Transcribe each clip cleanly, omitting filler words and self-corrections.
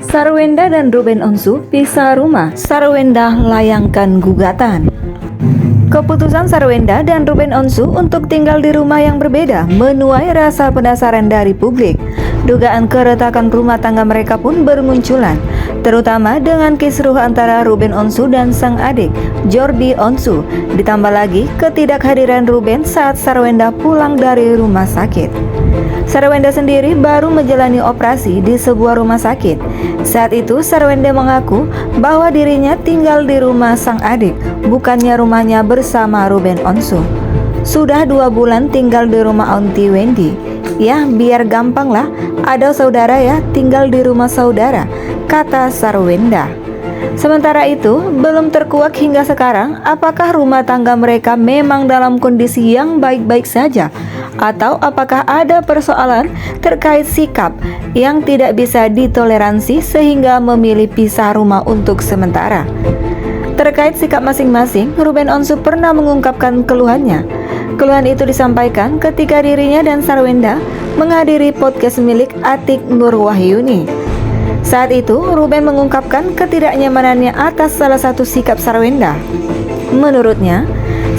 Sarwenda dan Ruben Onsu pisah rumah. Sarwenda layangkan gugatan. Keputusan Sarwenda dan Ruben Onsu untuk tinggal di rumah yang berbeda menuai rasa penasaran dari publik. Dugaan keretakan rumah tangga mereka pun bermunculan, terutama dengan kisruh antara Ruben Onsu dan sang adik, Jordi Onsu. Ditambah lagi ketidakhadiran Ruben saat Sarwenda pulang dari rumah sakit. Sarwenda sendiri baru menjalani operasi di sebuah rumah sakit. Saat itu Sarwenda mengaku bahwa dirinya tinggal di rumah sang adik, bukannya rumahnya bersama Ruben Onsu. Sudah 2 bulan tinggal di rumah Aunty Wendy. Ya, biar gampang lah, ada saudara ya, tinggal di rumah saudara, kata Sarwenda. Sementara itu, belum terkuak hingga sekarang apakah rumah tangga mereka memang dalam kondisi yang baik-baik saja, atau apakah ada persoalan terkait sikap yang tidak bisa ditoleransi sehingga memilih pisah rumah untuk sementara. Terkait sikap masing-masing, Ruben Onsu pernah mengungkapkan keluhannya. Keluhan itu disampaikan ketika dirinya dan Sarwenda menghadiri podcast milik Atik Nurwahyuni. Saat itu, Ruben mengungkapkan ketidaknyamanannya atas salah satu sikap Sarwenda. Menurutnya,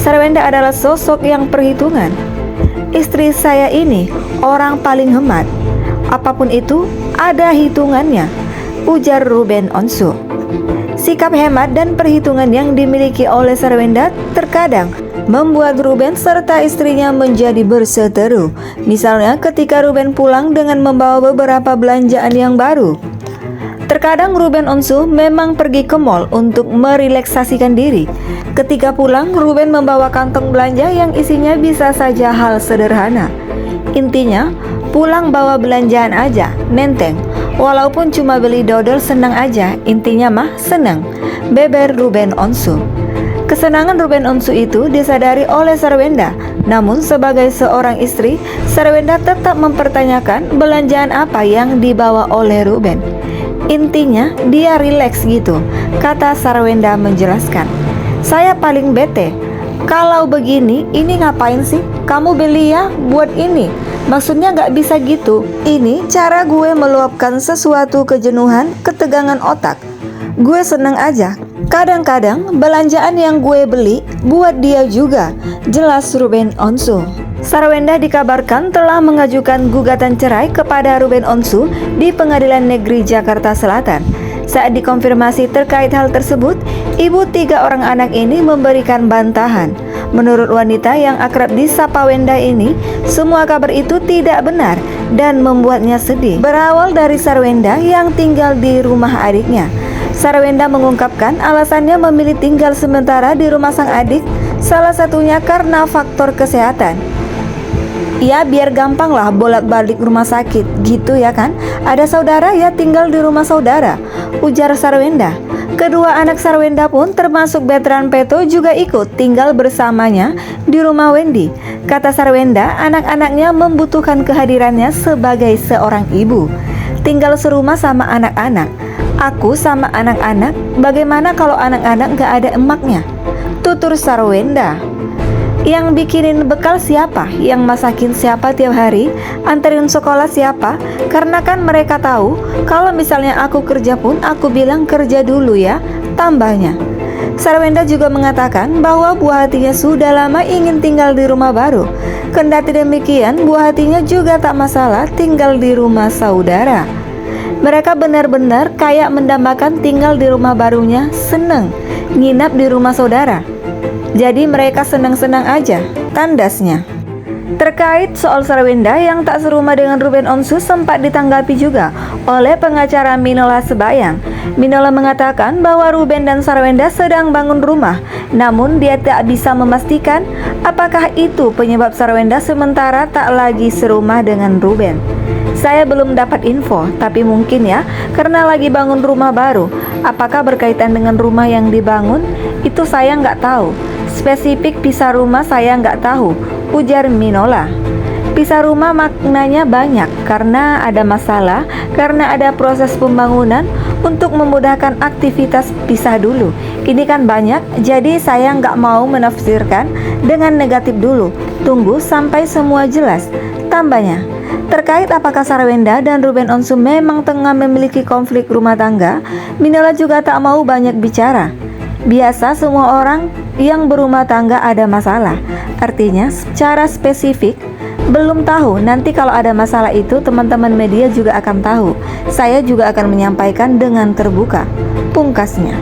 Sarwenda adalah sosok yang perhitungan. Istri saya ini orang paling hemat. Apapun itu, ada hitungannya, ujar Ruben Onsu. Sikap hemat dan perhitungan yang dimiliki oleh Sarwenda terkadang membuat Ruben serta istrinya menjadi berseteru. Misalnya ketika Ruben pulang dengan membawa beberapa belanjaan yang baru. Terkadang Ruben Onsu memang pergi ke mall untuk merelaksasikan diri. Ketika pulang, Ruben membawa kantong belanja yang isinya bisa saja hal sederhana. Intinya, pulang bawa belanjaan aja, nenteng. Walaupun cuma beli dodol senang aja, intinya mah senang, beber Ruben Onsu. Kesenangan Ruben Onsu itu disadari oleh Sarwenda. Namun sebagai seorang istri, Sarwenda tetap mempertanyakan belanjaan apa yang dibawa oleh Ruben. Intinya dia rileks gitu, kata Sarwenda menjelaskan. Saya paling bete. Kalau begini, ini ngapain sih? Kamu beli ya buat ini. Maksudnya gak bisa gitu. Ini cara gue meluapkan sesuatu kejenuhan, ketegangan otak. Gue seneng aja. Kadang-kadang belanjaan yang gue beli buat dia juga, jelas Ruben Onsu. Sarwenda dikabarkan telah mengajukan gugatan cerai kepada Ruben Onsu di Pengadilan Negeri Jakarta Selatan. Saat dikonfirmasi terkait hal tersebut, ibu 3 orang anak ini memberikan bantahan. Menurut wanita yang akrab disapa Wenda ini, semua kabar itu tidak benar dan membuatnya sedih. Berawal dari Sarwenda yang tinggal di rumah adiknya. Sarwenda mengungkapkan alasannya memilih tinggal sementara di rumah sang adik, salah satunya karena faktor kesehatan. Ya biar gampang lah bolak-balik rumah sakit, gitu ya kan? Ada saudara ya tinggal di rumah saudara, ujar Sarwenda. Kedua anak Sarwenda pun termasuk veteran Peto juga ikut tinggal bersamanya di rumah Wendy. Kata Sarwenda, anak-anaknya membutuhkan kehadirannya sebagai seorang ibu. Tinggal serumah sama anak-anak. Aku sama anak-anak, bagaimana kalau anak-anak gak ada emaknya? Tutur Sarwenda. Yang bikinin bekal siapa? Yang masakin siapa tiap hari? Anterin sekolah siapa? Karena kan mereka tahu kalau misalnya aku kerja pun aku bilang kerja dulu ya, tambahnya. Sarwenda juga mengatakan bahwa buah hatinya sudah lama ingin tinggal di rumah baru. Kendati demikian, buah hatinya juga tak masalah tinggal di rumah saudara. Mereka benar-benar kayak mendambakan tinggal di rumah barunya, seneng nginap di rumah saudara. Jadi mereka senang-senang aja, tandasnya. Terkait soal Sarwenda yang tak serumah dengan Ruben Onsu sempat ditanggapi juga oleh pengacara Minola Sebayang. Minola mengatakan bahwa Ruben dan Sarwenda sedang bangun rumah, namun dia tak bisa memastikan apakah itu penyebab Sarwenda sementara tak lagi serumah dengan Ruben. Saya belum dapat info, tapi mungkin ya karena lagi bangun rumah baru. Apakah berkaitan dengan rumah yang dibangun? Itu saya nggak tahu. Spesifik pisah rumah saya nggak tahu, ujar Minola. Pisah rumah maknanya banyak, karena ada masalah, karena ada proses pembangunan untuk memudahkan aktivitas pisah dulu. Ini kan banyak, jadi saya nggak mau menafsirkan dengan negatif dulu. Tunggu sampai semua jelas. Tambahnya, Terkait apakah Sarwenda dan Ruben Onsu memang tengah memiliki konflik rumah tangga, Minola juga tak mau banyak bicara. Biasa semua orang yang berumah tangga ada masalah. Artinya secara spesifik belum tahu. Nanti kalau ada masalah itu teman-teman media juga akan tahu. Saya juga akan menyampaikan dengan terbuka, pungkasnya.